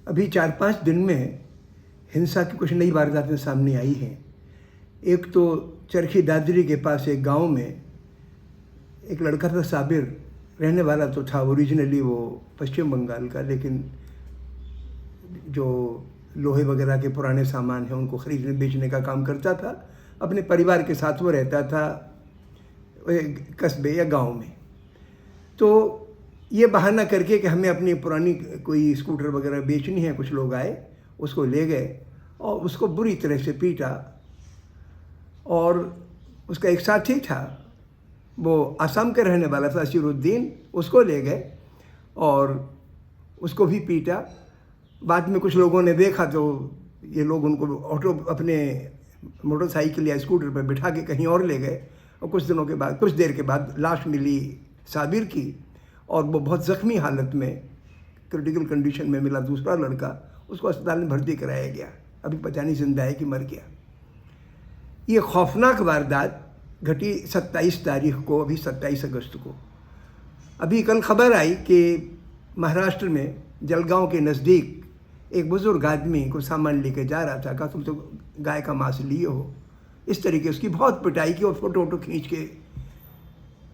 अभी 4-5 दिन में हिंसा की कुछ नई वारदातें सामने आई हैं। एक तो चरखी दादरी के पास एक गांव में एक लड़का था, साबिर, रहने वाला तो था ओरिजिनली वो पश्चिम बंगाल का, लेकिन जो लोहे वगैरह के पुराने सामान हैं उनको ख़रीदने बेचने का काम करता था। अपने परिवार के साथ वो रहता था कस्बे या गांव में। तो ये बहाना करके कि हमें अपनी पुरानी कोई स्कूटर वगैरह बेचनी है, कुछ लोग आए, उसको ले गए और उसको बुरी तरह से पीटा। और उसका एक साथी था, वो आसाम के रहने वाला था, असीरुद्दीन, उसको ले गए और उसको भी पीटा। बाद में कुछ लोगों ने देखा तो ये लोग उनको ऑटो अपने मोटरसाइकिल या स्कूटर पर बिठा के कहीं और ले गए और कुछ देर के बाद लाश मिली साबिर की, और वो बहुत ज़ख्मी हालत में, क्रिटिकल कंडीशन में मिला दूसरा लड़का। उसको अस्पताल में भर्ती कराया गया, अभी पता नहीं जिंदा है कि मर गया। ये खौफनाक वारदात घटी 27 तारीख को, अभी 27 अगस्त को। अभी कल खबर आई कि महाराष्ट्र में जलगांव के नज़दीक एक बुज़ुर्ग आदमी को सामान लेके जा रहा था, कहा तुम तो गाय का मांस लिए हो, इस तरीके उसकी बहुत पिटाई की और फोटो खींच के।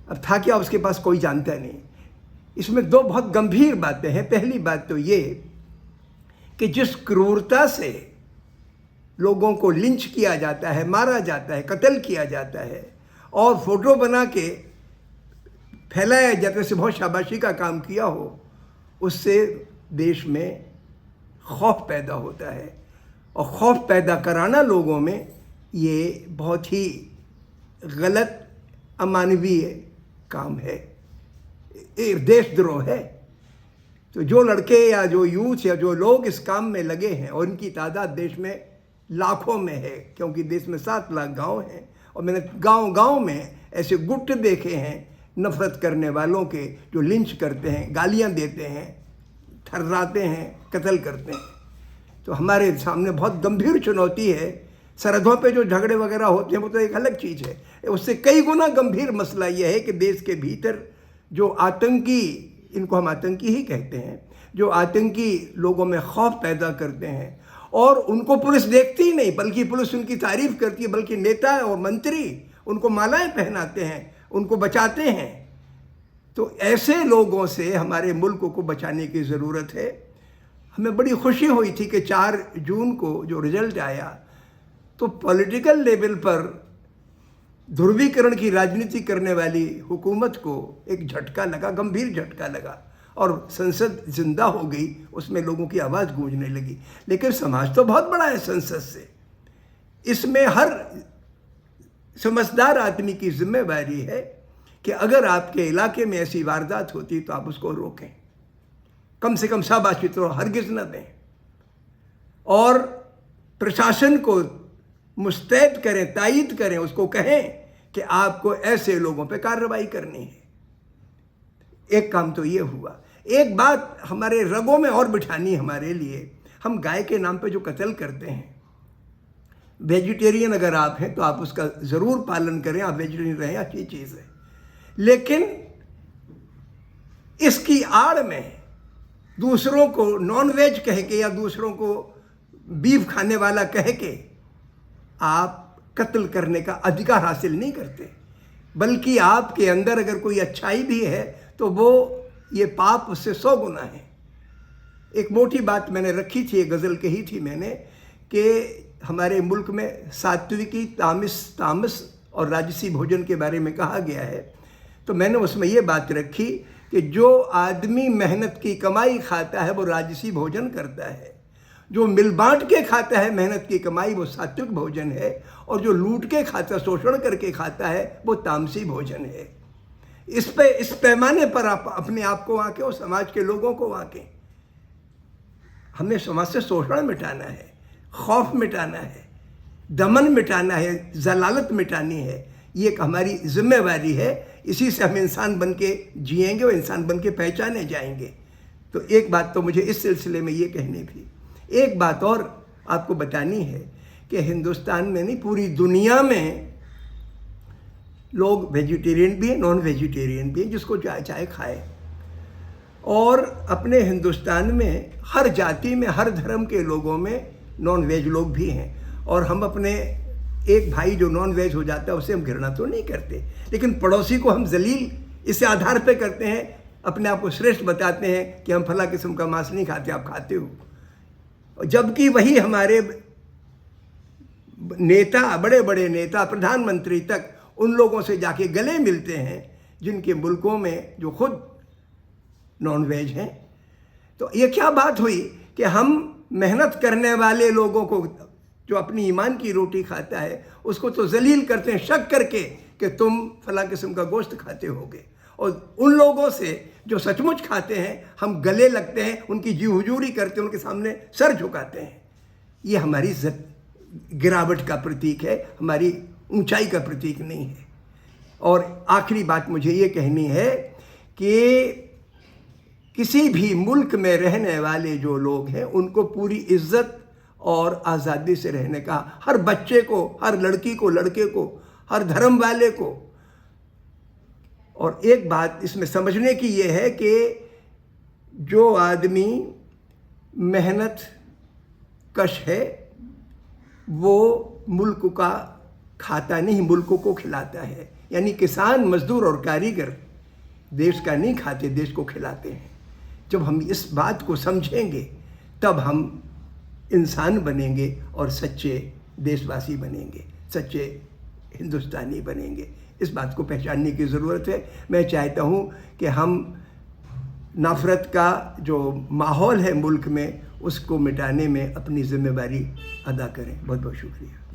अब था क्या, उसके पास कोई जानता नहीं। इसमें दो बहुत गंभीर बातें हैं। पहली बात तो ये कि जिस क्रूरता से लोगों को लिंच किया जाता है, मारा जाता है, कत्ल किया जाता है और फोटो बना के फैलाया जाता है, से बहुत शाबाशी का काम किया हो, उससे देश में खौफ पैदा होता है। और खौफ पैदा कराना लोगों में ये बहुत ही गलत, अमानवीय काम है, ये देशद्रोह है। तो जो लड़के या जो यूथ या जो लोग इस काम में लगे हैं, और इनकी तादाद देश में लाखों में है, क्योंकि देश में 7 लाख गांव हैं, और मैंने गांव-गांव में ऐसे गुट देखे हैं नफरत करने वालों के, जो लिंच करते हैं, गालियां देते हैं, थर्राते हैं, कत्ल करते हैं। तो हमारे सामने बहुत गंभीर चुनौती है। सरहदों पे जो झगड़े वगैरह होते हैं वो तो एक अलग चीज़ है, उससे कई गुना गंभीर मसला यह है कि देश के भीतर जो आतंकी, इनको हम आतंकी ही कहते हैं, जो आतंकी लोगों में खौफ पैदा करते हैं, और उनको पुलिस देखती ही नहीं, बल्कि पुलिस उनकी तारीफ करती है, बल्कि नेता और मंत्री उनको मालाएं पहनाते हैं, उनको बचाते हैं। तो ऐसे लोगों से हमारे मुल्क को बचाने की ज़रूरत है। हमें बड़ी खुशी हुई थी कि 4 जून को जो रिजल्ट आया, तो पॉलिटिकल लेवल पर ध्रुवीकरण की राजनीति करने वाली हुकूमत को एक झटका लगा, गंभीर झटका लगा, और संसद जिंदा हो गई, उसमें लोगों की आवाज़ गूंजने लगी। लेकिन समाज तो बहुत बड़ा है संसद से, इसमें हर समझदार आदमी की जिम्मेवारी है कि अगर आपके इलाके में ऐसी वारदात होती तो आप उसको रोकें, कम से कम शाबाशी तो हरगिज़ न दें, और प्रशासन को मुस्तैद करें, तायद करें, उसको कहें कि आपको ऐसे लोगों पे कार्रवाई करनी है। एक काम तो ये हुआ। एक बात हमारे रगों में और बिठानी हमारे लिए, हम गाय के नाम पे जो कत्ल करते हैं, वेजिटेरियन अगर आप हैं तो आप उसका ज़रूर पालन करें, आप वेजिटेरियन रहें, अच्छी चीज़ है। लेकिन इसकी आड़ में दूसरों को नॉन वेज कह के या दूसरों को बीफ खाने वाला कह के आप कत्ल करने का अधिकार हासिल नहीं करते, बल्कि आपके अंदर अगर कोई अच्छाई भी है तो वो ये पाप उससे 100 गुना है। एक मोटी बात मैंने रखी थी, एक गज़ल कही थी मैंने, कि हमारे मुल्क में सात्विकी, तामस और राजसी भोजन के बारे में कहा गया है। तो मैंने उसमें ये बात रखी कि जो आदमी मेहनत की कमाई खाता है वो राजसी भोजन करता है, जो मिल बांट के खाता है मेहनत की कमाई वो सात्विक भोजन है, और जो लूट के खाता, शोषण करके खाता है वो तामसी भोजन है। इस पैमाने पर आप अपने आप को आके और समाज के लोगों को आके, हमें समाज से शोषण मिटाना है, खौफ मिटाना है, दमन मिटाना है, जलालत मिटानी है। ये एक हमारी जिम्मेवारी है। इसी से हम इंसान बन के जिएंगे और इंसान बन के पहचाने जाएंगे। तो एक बात तो मुझे इस सिलसिले में ये कहनी थी। एक बात और आपको बतानी है कि हिंदुस्तान में नहीं, पूरी दुनिया में लोग वेजिटेरियन भी हैं, नॉन वेजिटेरियन भी हैं, जिसको चाहे खाए। और अपने हिंदुस्तान में हर जाति में, हर धर्म के लोगों में नॉन वेज लोग भी हैं। और हम अपने एक भाई जो नॉन वेज हो जाता है उसे हम घृणा तो नहीं करते, लेकिन पड़ोसी को हम जलील इस आधार पे करते हैं, अपने आप को श्रेष्ठ बताते हैं कि हम फला किस्म का मांस नहीं खाते, आप खाते हो। जबकि वही हमारे नेता, बड़े बड़े नेता, प्रधानमंत्री तक उन लोगों से जाके गले मिलते हैं जिनके मुल्कों में जो खुद नॉन वेज हैं। तो ये क्या बात हुई कि हम मेहनत करने वाले लोगों को, जो अपनी ईमान की रोटी खाता है, उसको तो जलील करते हैं शक करके कि तुम फला किस्म का गोश्त खाते होगे। और उन लोगों से जो सचमुच खाते हैं हम गले लगते हैं, उनकी जी हुजूरी करते हैं, उनके सामने सर झुकाते हैं। ये हमारी गिरावट का प्रतीक है, हमारी ऊंचाई का प्रतीक नहीं है। और आखिरी बात मुझे ये कहनी है कि किसी भी मुल्क में रहने वाले जो लोग हैं उनको पूरी इज्जत और आज़ादी से रहने का, हर बच्चे को, हर लड़की को, लड़के को, हर धर्म वाले को। और एक बात इसमें समझने की ये है कि जो आदमी मेहनत कश है वो मुल्क का खाता नहीं, मुल्क को खिलाता है। यानी किसान, मजदूर और कारीगर देश का नहीं खाते, देश को खिलाते हैं। जब हम इस बात को समझेंगे तब हम इंसान बनेंगे और सच्चे देशवासी बनेंगे, सच्चे हिंदुस्तानी बनेंगे। इस बात को पहचानने की ज़रूरत है। मैं चाहता हूँ कि हम नफ़रत का जो माहौल है मुल्क में, उसको मिटाने में अपनी ज़िम्मेदारी अदा करें। बहुत बहुत शुक्रिया।